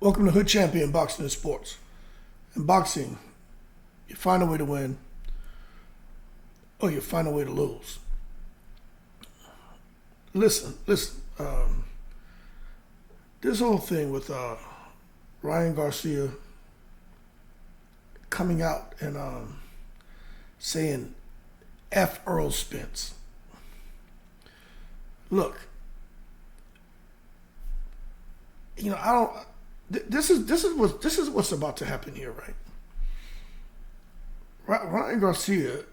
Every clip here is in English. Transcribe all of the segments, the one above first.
Welcome to Hood Champion Boxing and Sports. In boxing, you find a way to win or you find a way to lose. Listen. This whole thing with Ryan Garcia coming out and saying F Errol Spence. Look, I don't. This is what's about to happen here, right? Ryan Garcia,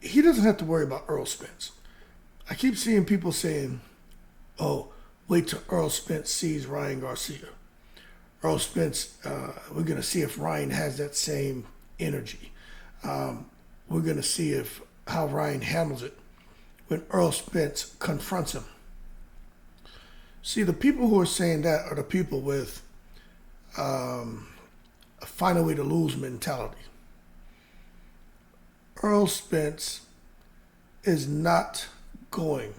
he doesn't have to worry about Errol Spence. I keep seeing people saying, "Oh, wait till Errol Spence sees Ryan Garcia. Errol Spence, we're gonna see if Ryan has that same energy. We're gonna see how Ryan handles it when Errol Spence confronts him." See, the people who are saying that are the people with a find a way to lose mentality. Errol Spence is not going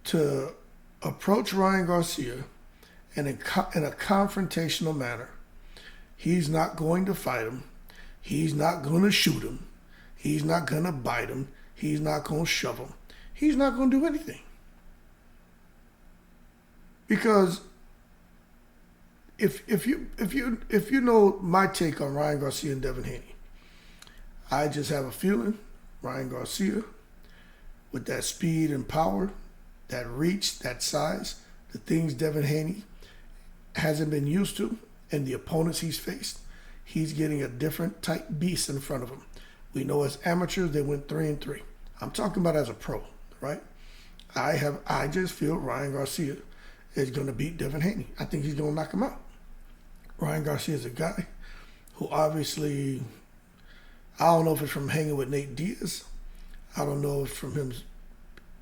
to approach Ryan Garcia in a confrontational manner. He's not going to fight him. He's not going to shoot him. He's not going to bite him. He's not going to shove him. He's not going to do anything. Because if you know my take on Ryan Garcia and Devin Haney, I just have a feeling Ryan Garcia, with that speed and power, that reach, that size, the things Devin Haney hasn't been used to, and the opponents he's faced, he's getting a different type beast in front of him. We know as amateurs they went 3-3. I'm talking about as a pro, right? I just feel Ryan Garcia is going to beat Devin Haney. I think he's going to knock him out. Ryan Garcia is a guy who obviously, I don't know if it's from hanging with Nate Diaz. I don't know if from him,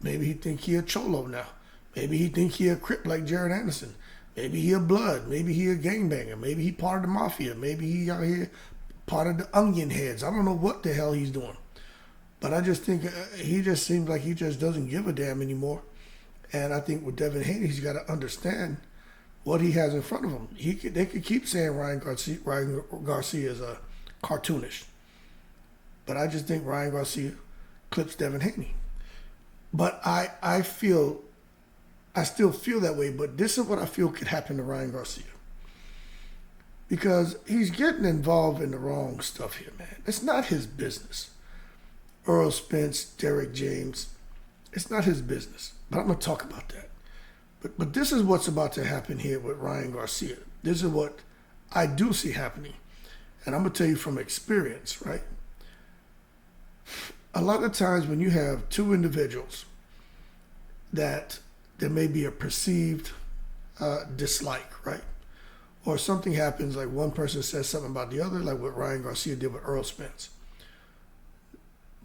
maybe he think he a cholo now. Maybe he think he a crip like Jared Anderson. Maybe he a blood. Maybe he a gangbanger. Maybe he part of the mafia. Maybe he out here part of the onion heads. I don't know what the hell he's doing. But I just think he just seems like he just doesn't give a damn anymore. And I think with Devin Haney, he's got to understand what he has in front of him. They could keep saying Ryan Garcia is a cartoonish. But I just think Ryan Garcia clips Devin Haney. But I still feel that way, but this is what I feel could happen to Ryan Garcia. Because he's getting involved in the wrong stuff here, man. It's not his business. Errol Spence, Derek James, it's not his business. But I'm going to talk about that. But this is what's about to happen here with Ryan Garcia. This is what I do see happening. And I'm going to tell you from experience, right? A lot of times when you have two individuals that there may be a perceived dislike, right? Or something happens, like one person says something about the other, like what Ryan Garcia did with Errol Spence.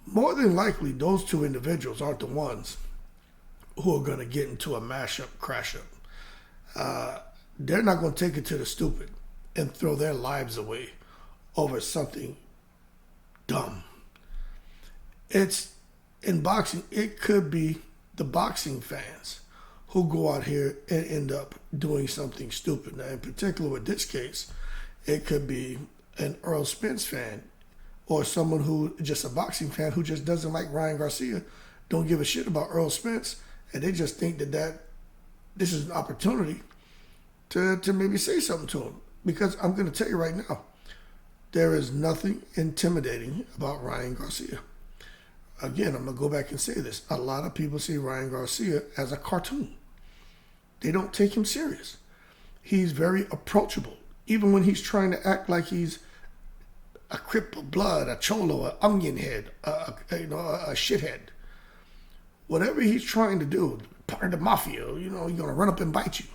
More than likely, those two individuals aren't the ones who are going to get into a mashup, crash up. They're not going to take it to the stupid and throw their lives away over something dumb. It's in boxing, it could be the boxing fans who go out here and end up doing something stupid. Now, in particular with this case, it could be an Errol Spence fan or someone who just a boxing fan who just doesn't like Ryan Garcia, don't give a shit about Errol Spence, and they just think that this is an opportunity to maybe say something to him. Because I'm going to tell you right now, there is nothing intimidating about Ryan Garcia. Again, I'm going to go back and say this. A lot of people see Ryan Garcia as a cartoon. They don't take him serious. He's very approachable. Even when he's trying to act like he's a crip of blood, a cholo, an onion head, a shithead. Whatever he's trying to do, part of the mafia, he's going to run up and bite you.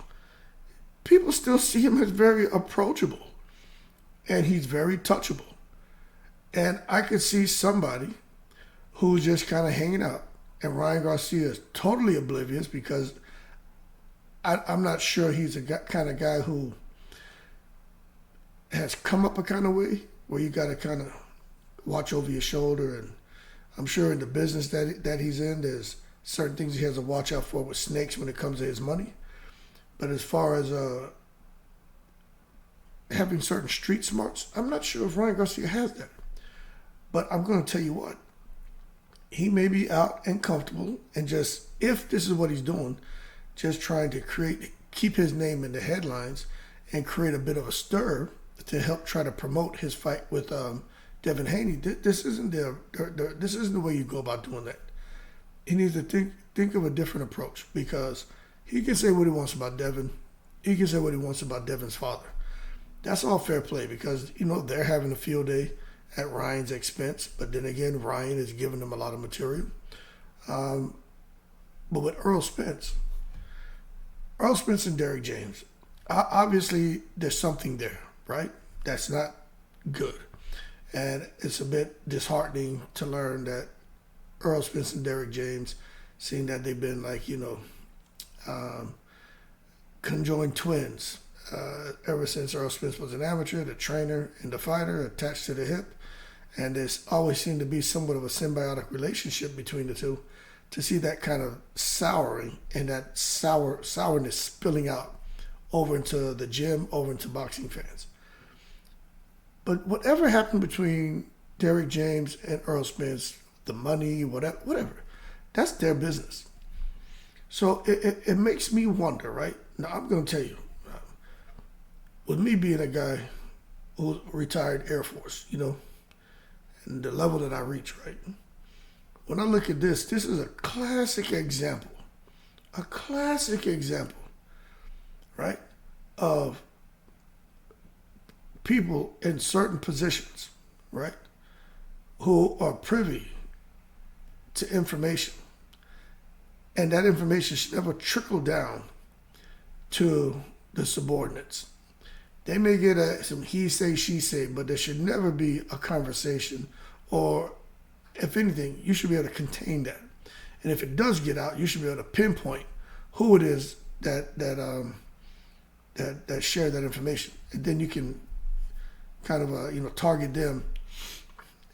People still see him as very approachable. And he's very touchable. And I could see somebody who's just kind of hanging out. And Ryan Garcia is totally oblivious because I'm not sure he's a kind of guy who has come up a kind of way where you got to kind of watch over your shoulder. And I'm sure in the business that he's in, there's certain things he has to watch out for with snakes when it comes to his money. But as far as having certain street smarts. I'm not sure if Ryan Garcia has that. But I'm going to tell you what. He may be out and comfortable and just, if this is what he's doing, just trying to keep his name in the headlines and create a bit of a stir to help try to promote his fight with Devin Haney. This isn't this isn't the way you go about doing that. He needs to think of a different approach, because he can say what he wants about Devin. He can say what he wants about Devin's father. That's all fair play, because they're having a field day at Ryan's expense. But then again, Ryan is giving them a lot of material. But with Errol Spence and Derrick James, obviously there's something there, right? That's not good. And it's a bit disheartening to learn that Errol Spence and Derrick James, seeing that they've been conjoined twins ever since Errol Spence was an amateur, the trainer and the fighter attached to the hip. And there's always seemed to be somewhat of a symbiotic relationship between the two. To see that kind of souring and that sourness spilling out over into the gym, over into boxing fans. But whatever happened between Derrick James and Errol Spence, the money, whatever, that's their business. So it makes me wonder, right? Now, I'm going to tell you, with me being a guy who's retired Air Force, and the level that I reach, right? When I look at this is a classic example, right, of people in certain positions, right, who are privy to information. And that information should never trickle down to the subordinates. They may get some he say, she say, but there should never be a conversation, or if anything, you should be able to contain that. And if it does get out, you should be able to pinpoint who it is that shared that information. And then you can kind of target them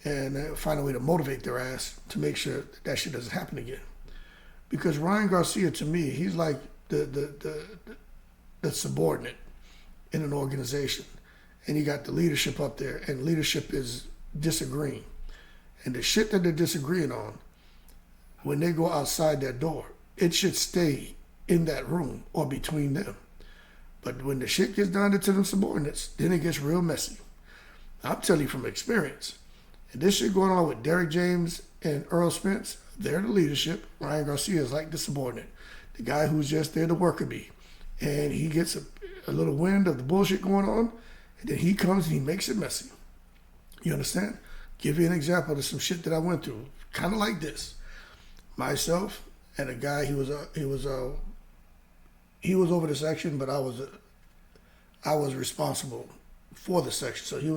and find a way to motivate their ass to make sure that shit doesn't happen again. Because Ryan Garcia, to me, he's like the subordinate in an organization. And you got the leadership up there, and leadership is disagreeing. And the shit that they're disagreeing on, when they go outside that door, it should stay in that room or between them. But when the shit gets down to them subordinates, then it gets real messy. I'm telling you from experience. And this shit going on with Derrick James and Errol Spence, they're the leadership. Ryan Garcia is like the subordinate, the guy who's just there to worker bee. And he gets a little wind of the bullshit going on, and then he comes and he makes it messy. You understand? Give you an example of some shit that I went through, kind of like this. Myself and a guy, he was over the section, but I was responsible for the section. So he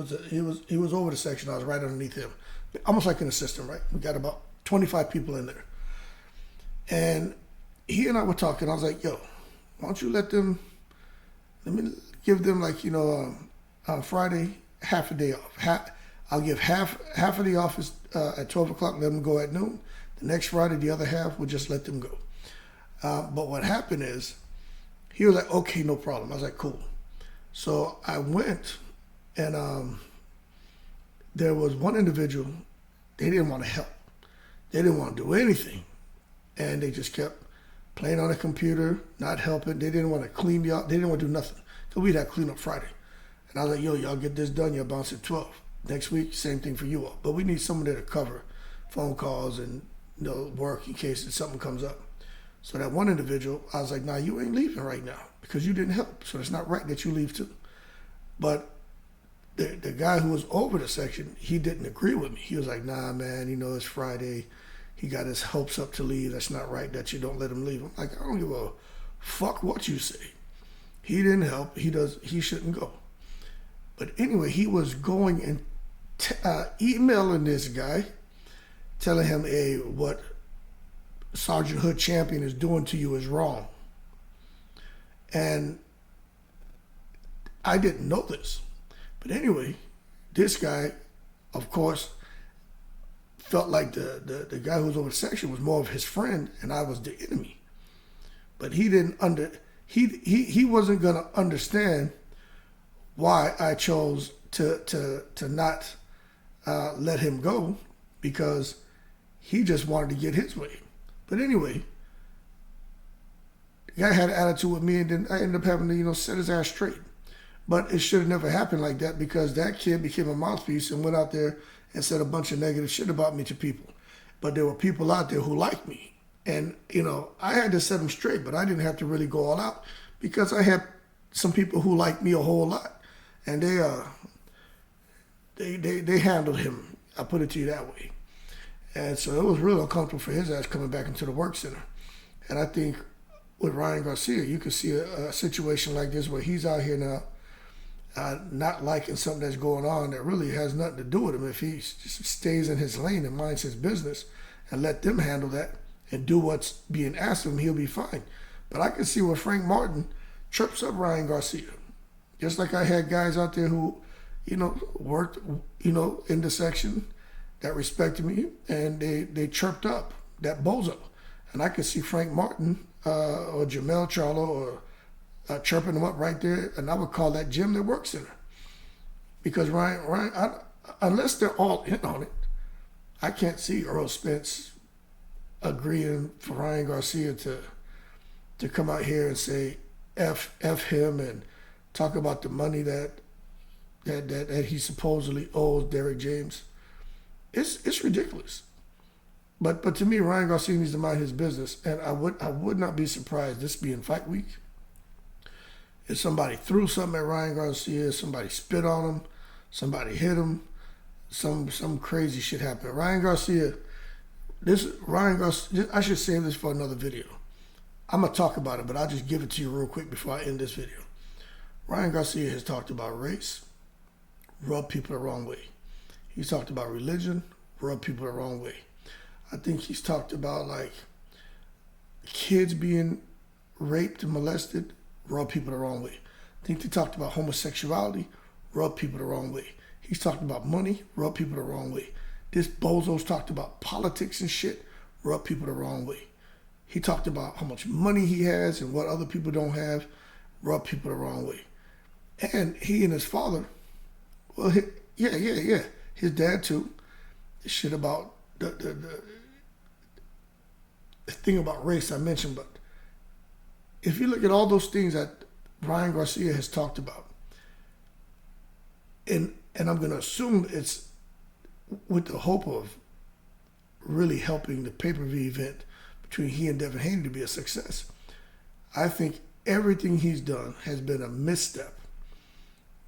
was over the section. I was right underneath him, almost like an assistant, right? We got about 25 people in there, and he and I were talking. I was like, "Yo, why don't you let me give them on Friday half a day off. I'll give half of the office at 12 o'clock, let them go at noon. The next Friday, the other half, we'll just let them go." But what happened is, he was like, "Okay, no problem." I was like, "Cool." So I went, and there was one individual, they didn't want to help. They didn't want to do anything. And they just kept playing on the computer, not helping. They didn't want to clean me up. They didn't want to do nothing. So we'd have clean up Friday. And I was like, "Yo, y'all get this done. Y'all bounce at 12. Next week, same thing for you all. But we need someone there to cover phone calls and work in case something comes up." So that one individual, I was like, "Nah, you ain't leaving right now because you didn't help. So it's not right that you leave too." But the guy who was over the section, he didn't agree with me. He was like, "Nah, man, it's Friday. He got his hopes up to leave. That's not right that you don't let him leave." I'm like, "I don't give a fuck what you say. He didn't help. He shouldn't go." But anyway, he was going and emailing this guy, telling him, "Hey, what Sergeant Hood Champion is doing to you is wrong." And I didn't know this. But anyway, this guy, of course, felt like the guy who was over the section was more of his friend, and I was the enemy. But he didn't he wasn't gonna understand why I chose to not let him go, because he just wanted to get his way. But anyway, the guy had an attitude with me, and then I ended up having to, set his ass straight. But it should have never happened like that, because that kid became a mouthpiece and went out there and said a bunch of negative shit about me to people. But there were people out there who liked me. And, I had to set them straight, but I didn't have to really go all out, because I had some people who liked me a whole lot. And they handled him. I put it to you that way. And so it was real uncomfortable for his ass coming back into the work center. And I think with Ryan Garcia, you could see a situation like this where he's out here now not liking something that's going on that really has nothing to do with him. If he just stays in his lane and minds his business and let them handle that and do what's being asked of him, he'll be fine. But I can see where Frank Martin chirps up Ryan Garcia. Just like I had guys out there who, worked, in the section that respected me, and they chirped up that bozo. And I could see Frank Martin or Jamel Charlo or chirping them up right there, and I would call that gym their work center. Because Ryan, unless they're all in on it, I can't see Errol Spence agreeing for Ryan Garcia to come out here and say F him and talk about the money that he supposedly owes Derrick James. It's ridiculous. But to me, Ryan Garcia needs to mind his business, and I would not be surprised, this being fight week, if somebody threw something at Ryan Garcia, somebody spit on him, somebody hit him, some crazy shit happened. Ryan Garcia, I should save this for another video. I'm gonna talk about it, but I'll just give it to you real quick before I end this video. Ryan Garcia has talked about race, rubbed people the wrong way. He's talked about religion, rubbed people the wrong way. I think he's talked about like kids being raped and molested, rub people the wrong way. I think they talked about homosexuality, rub people the wrong way. He's talked about money, rub people the wrong way. This bozo's talked about politics and shit, rub people the wrong way. He talked about how much money he has and what other people don't have, rub people the wrong way. And he and his father, well, yeah. His dad too. The shit about the thing about race I mentioned, but if you look at all those things that Ryan Garcia has talked about, and I'm going to assume it's with the hope of really helping the pay-per-view event between he and Devin Haney to be a success, I think everything he's done has been a misstep.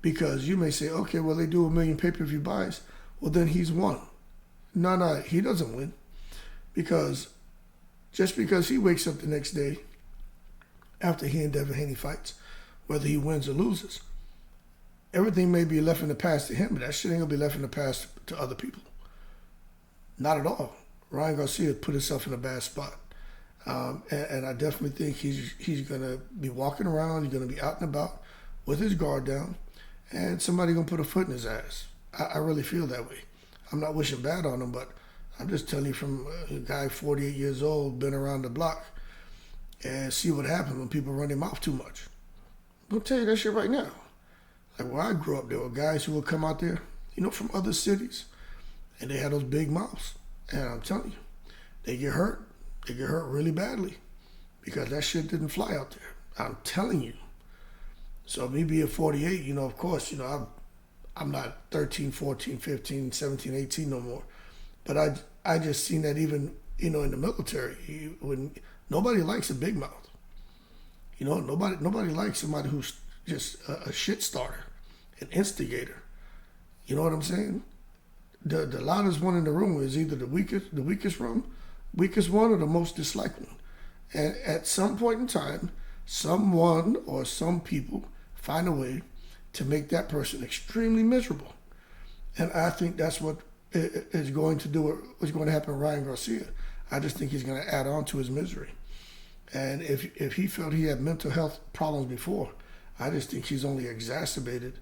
Because you may say, okay, well, they do 1 million pay-per-view buys. Well, then he's won. No, he doesn't win. Because just because he wakes up the next day after he and Devin Haney fights, whether he wins or loses, everything may be left in the past to him, but that shit ain't gonna be left in the past to other people. Not at all. Ryan Garcia put himself in a bad spot. And I definitely think he's gonna be walking around, he's gonna be out and about with his guard down, and somebody gonna put a foot in his ass. I really feel that way. I'm not wishing bad on him, but I'm just telling you from a guy 48 years old, been around the block, and see what happens when people run their mouth too much. I'll tell you that shit right now. Like where I grew up, there were guys who would come out there, from other cities, and they had those big mouths. And I'm telling you, they get hurt. They get hurt really badly because that shit didn't fly out there. I'm telling you. So me being 48, of course, I'm not 13, 14, 15, 17, 18 no more. But I just seen that even, in the military, when nobody likes a big mouth. Nobody likes somebody who's just a shit starter, an instigator. You know what I'm saying? The loudest one in the room is either the weakest one or the most disliked one. And at some point in time, someone or some people find a way to make that person extremely miserable. And I think that's what is going to happen to Ryan Garcia. I just think he's going to add on to his misery. And if he felt he had mental health problems before, I just think he's only exacerbated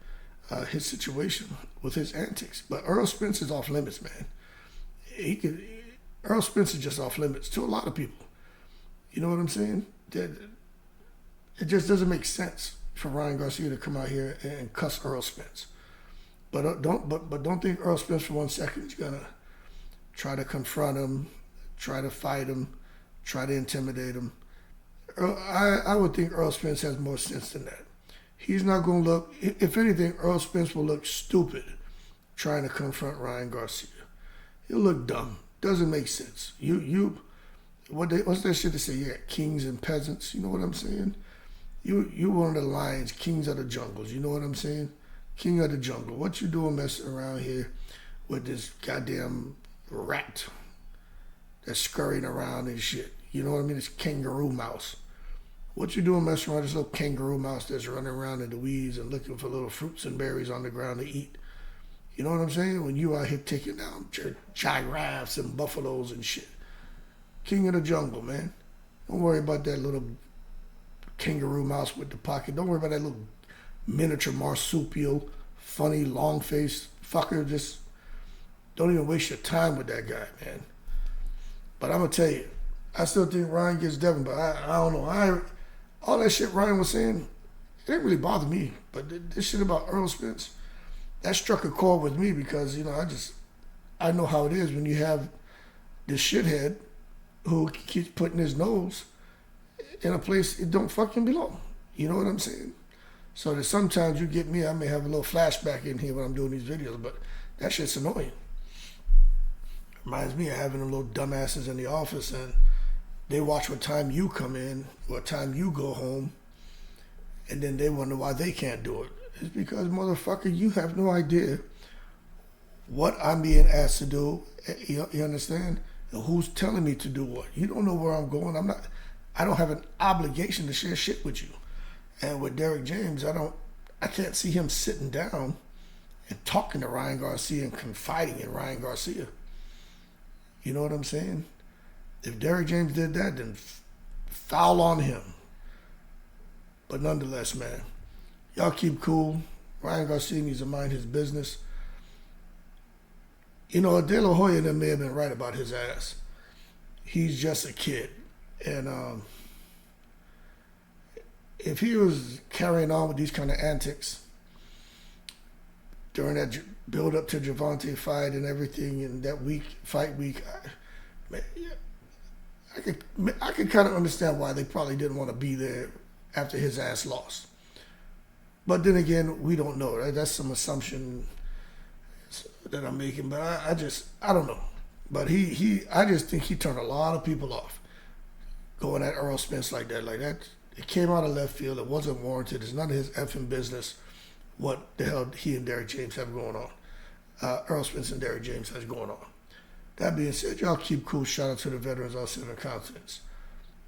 his situation with his antics. But Errol Spence is off limits, man. Errol Spence is just off limits to a lot of people. You know what I'm saying? It just doesn't make sense for Ryan Garcia to come out here and cuss Errol Spence. But don't think Errol Spence for 1 second is gonna try to confront him, try to fight him, try to intimidate him. I would think Errol Spence has more sense than that. He's not going to look, if anything, Errol Spence will look stupid trying to confront Ryan Garcia. He'll look dumb. Doesn't make sense. What's that shit to say? Yeah, kings and peasants. You know what I'm saying? You one of the lions, kings of the jungles. You know what I'm saying? King of the jungle. What you doing messing around here with this goddamn rat that's scurrying around and shit? You know what I mean? It's kangaroo mouse. What you doing messing around with this little kangaroo mouse that's running around in the weeds and looking for little fruits and berries on the ground to eat? You know what I'm saying? When you out here taking down giraffes and buffaloes and shit. King of the jungle, man. Don't worry about that little kangaroo mouse with the pocket. Don't worry about that little miniature marsupial, funny, long-faced fucker. Just don't even waste your time with that guy, man. But I'm going to tell you, I still think Ryan gets Devin, but I don't know. All that shit Ryan was saying, it didn't really bother me. But this shit about Errol Spence, that struck a chord with me because, I know how it is when you have this shithead who keeps putting his nose in a place it don't fucking belong. You know what I'm saying? So that sometimes you get me, I may have a little flashback in here when I'm doing these videos, but that shit's annoying. Reminds me of having them little dumbasses in the office and they watch what time you come in, what time you go home, and then they wonder why they can't do it. It's because, motherfucker, you have no idea what I'm being asked to do. You understand? And who's telling me to do what? You don't know where I'm going. I don't have an obligation to share shit with you. And with Derek James, I can't see him sitting down and talking to Ryan Garcia and confiding in Ryan Garcia. You know what I'm saying? If Derek James did that, then foul on him. But nonetheless, man, y'all keep cool. Ryan Garcia needs to mind his business. De La Hoya and them may have been right about his ass. He's just a kid. And if he was carrying on with these kind of antics during that build up to Gervonta fight and everything, and that fight week, I could kind of understand why they probably didn't want to be there after his ass lost. But then again, we don't know. Right? That's some assumption that I'm making. But I don't know. But I just think he turned a lot of people off going at Errol Spence like that. It came out of left field. It wasn't warranted. It's none of his effing business what the hell he and Derek James have going on. Errol Spence and Derek James has going on. That being said, y'all keep cool. Shout out to the veterans all sitting in confidence.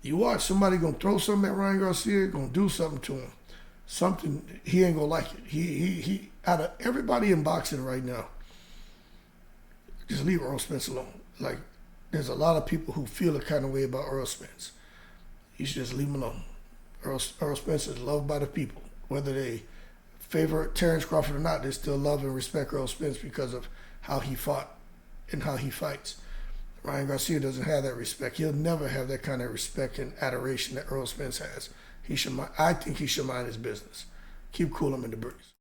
You watch somebody gonna throw something at Ryan Garcia, gonna do something to him. Something, he ain't gonna like it. He out of everybody in boxing right now, just leave Errol Spence alone. There's a lot of people who feel a kind of way about Errol Spence. You should just leave him alone. Errol Spence is loved by the people. Whether they favor Terrence Crawford or not, they still love and respect Errol Spence because of how he fought and how he fights. Ryan Garcia doesn't have that respect. He'll never have that kind of respect and adoration that Errol Spence has. I think he should mind his business. Keep cool, I'm in the breeze.